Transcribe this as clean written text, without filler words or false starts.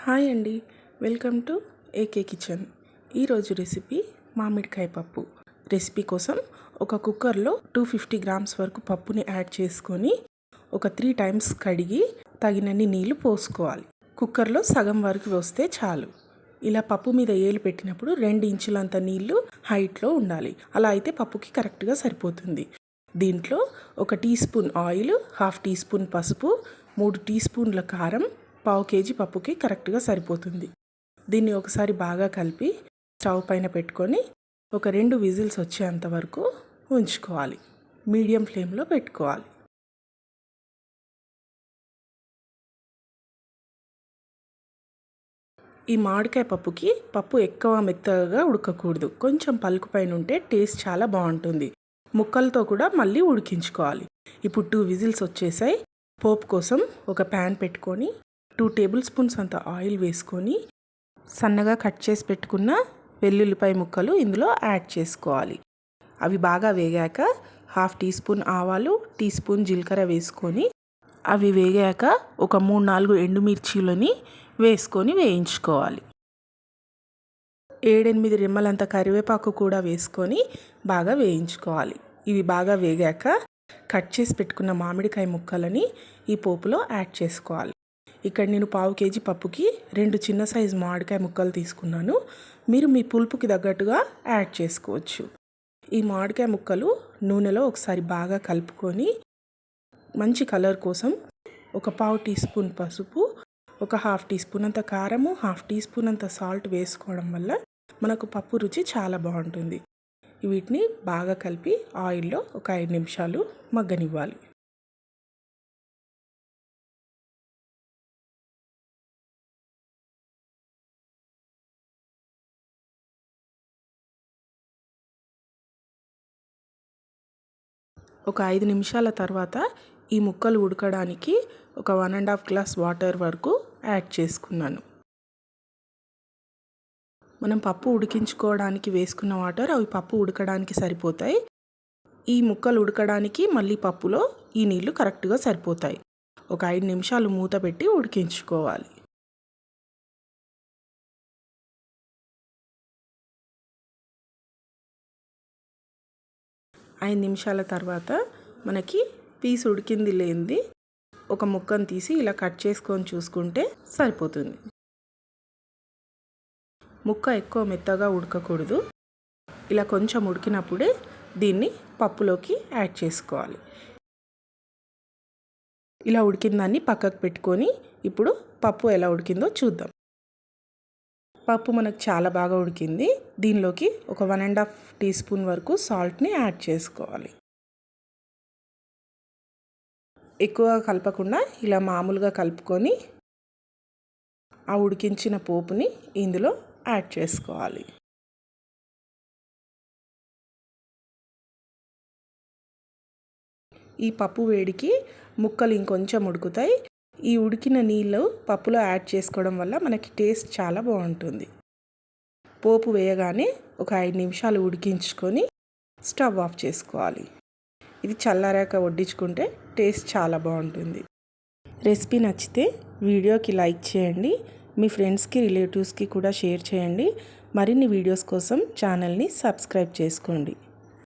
Hi అండి, welcome to AK kitchen. ఈరోజు recipe మామిడికాయ పప్పు. రెసిపీ కోసం ఒక కుక్కర్లో 250 గ్రామ్స్ వరకు పప్పుని యాడ్ చేసుకొని ఒక 3 టైమ్స్ కడిగి తగినన్ని నీళ్లు పోసుకోవాలి. కుక్కర్లో సగం వరకు వస్తే చాలు. ఇలా పప్పు మీద ఏలు పెట్టినప్పుడు 2 ఇంచులంత నీళ్లు హైట్లో ఉండాలి. అలా అయితే పప్పుకి కరెక్ట్గా సరిపోతుంది. దీంట్లో 1 teaspoon oil, 1/2 teaspoon పసుపు, 3 టీ స్పూన్ల కారం, 1/2 కేజీ పప్పుకి కరెక్ట్గా సరిపోతుంది. దీన్ని ఒకసారి బాగా కలిపి స్టవ్ పైన పెట్టుకొని ఒక 2 విజిల్స్ వచ్చేంత వరకు ఉంచుకోవాలి. మీడియం ఫ్లేమ్లో పెట్టుకోవాలి. ఈ మామిడికాయ పప్పుకి పప్పు ఎక్కువ మెత్తగా ఉడకకూడదు. కొంచెం పలుకు పైన ఉంటే టేస్ట్ చాలా బాగుంటుంది. ముక్కలతో కూడా మళ్ళీ ఉడికించుకోవాలి. ఇప్పుడు 2 విజిల్స్ వచ్చేసాయి. పోపు కోసం ఒక ప్యాన్ పెట్టుకొని 2 టేబుల్ స్పూన్స్ అంత ఆయిల్ వేసుకొని సన్నగా కట్ చేసి పెట్టుకున్న వెల్లుల్లిపాయ ముక్కలు ఇందులో యాడ్ చేసుకోవాలి. అవి బాగా వేగాక 1/2 టీ స్పూన్ ఆవాలు, టీ స్పూన్ జీలకర్ర వేసుకొని అవి వేగాక ఒక 3-4 ఎండుమిర్చీలని వేసుకొని వేయించుకోవాలి. 7-8 రెమ్మలంత కరివేపాకు కూడా వేసుకొని బాగా వేయించుకోవాలి. ఇవి బాగా వేగాక కట్ చేసి పెట్టుకున్న మామిడికాయ ముక్కలని ఈ పోపులో యాడ్ చేసుకోవాలి. ఇక్కడ నేను 1/2 కేజీ పప్పుకి 2 చిన్న సైజు మామిడికాయ ముక్కలు తీసుకున్నాను. మీరు మీ పులుపుకి తగ్గట్టుగా యాడ్ చేసుకోవచ్చు. ఈ మామిడికాయ ముక్కలు నూనెలో ఒకసారి బాగా కలుపుకొని మంచి కలర్ కోసం ఒక 1/2 టీ స్పూన్ పసుపు, ఒక 1/2 టీ స్పూన్ అంత కారము, 1/2 టీ స్పూన్ అంత సాల్ట్ వేసుకోవడం వల్ల మనకు పప్పు రుచి చాలా బాగుంటుంది. వీటిని బాగా కలిపి ఆయిల్లో ఒక 5 నిమిషాలు మగ్గనివ్వాలి. ఒక 5 నిమిషాల తర్వాత ఈ ముక్కలు ఉడకడానికి ఒక 1.5 గ్లాస్ వాటర్ వరకు యాడ్ చేసుకున్నాను. మనం పప్పు ఉడికించుకోవడానికి వేసుకున్న వాటర్ అవి పప్పు ఉడకడానికి సరిపోతాయి. ఈ ముక్కలు ఉడకడానికి మళ్ళీ పప్పులో ఈ నీళ్లు కరెక్ట్గా సరిపోతాయి. ఒక 5 నిమిషాలు మూత పెట్టి ఉడికించుకోవాలి. ఐదు నిమిషాల తర్వాత మనకి పీస్ ఉడికింది లేనిది ఒక ముక్కను తీసి ఇలా కట్ చేసుకొని చూసుకుంటే సరిపోతుంది. ముక్క ఎక్కువ మెత్తగా ఉడకకూడదు. ఇలా కొంచెం ఉడికినప్పుడే దీన్ని పప్పులోకి యాడ్ చేసుకోవాలి. ఇలా ఉడికిందాన్ని పక్కకు పెట్టుకొని ఇప్పుడు పప్పు ఎలా ఉడికిందో చూద్దాం. పప్పు మనకు చాలా బాగా ఉడికింది. దీనిలోకి ఒక 1.5 టీ స్పూన్ వరకు సాల్ట్ని యాడ్ చేసుకోవాలి. ఎక్కువగా కలపకుండా ఇలా మామూలుగా కలుపుకొని ఆ ఉడికించిన పోపుని ఇందులో యాడ్ చేసుకోవాలి. ఈ పప్పు వేడికి ముక్కలు ఇంకొంచెం ఉడుకుతాయి. ఈ ఉడికిన నీళ్ళు పప్పులో యాడ్ చేసుకోవడం వల్ల మనకి టేస్ట్ చాలా బాగుంటుంది. పోపు వేయగానే ఒక 5 నిమిషాలు ఉడికించుకొని స్టవ్ ఆఫ్ చేసుకోవాలి. ఇది చల్లారాక వడ్డించుకుంటే టేస్ట్ చాలా బాగుంటుంది. రెసిపీ నచ్చితే వీడియోకి లైక్ చేయండి. మీ ఫ్రెండ్స్కి, రిలేటివ్స్కి కూడా షేర్ చేయండి. మరిన్ని వీడియోస్ కోసం ఛానల్ని సబ్స్క్రైబ్ చేసుకోండి.